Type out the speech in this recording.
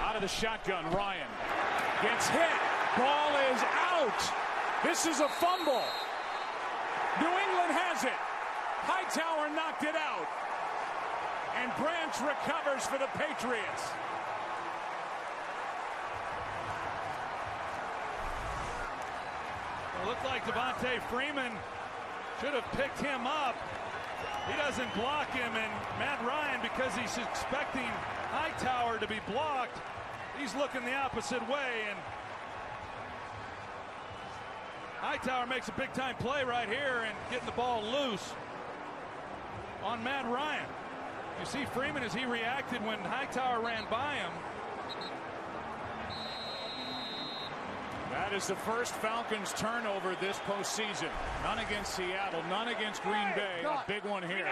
Out of the shotgun, Ryan gets hit. Ball is out. This is a fumble. New England has it. Hightower knocked it out. And Branch recovers for the Patriots. It looked like Devontae Freeman should have picked him up. He doesn't block him, and Matt Ryan, because he's expecting Hightower to be blocked, he's looking the opposite way, and Hightower makes a big-time play right here and getting the ball loose on Matt Ryan. You see Freeman as he reacted when Hightower ran by him. That is the first Falcons turnover this postseason. None against Seattle, none against Green Bay. A big one here.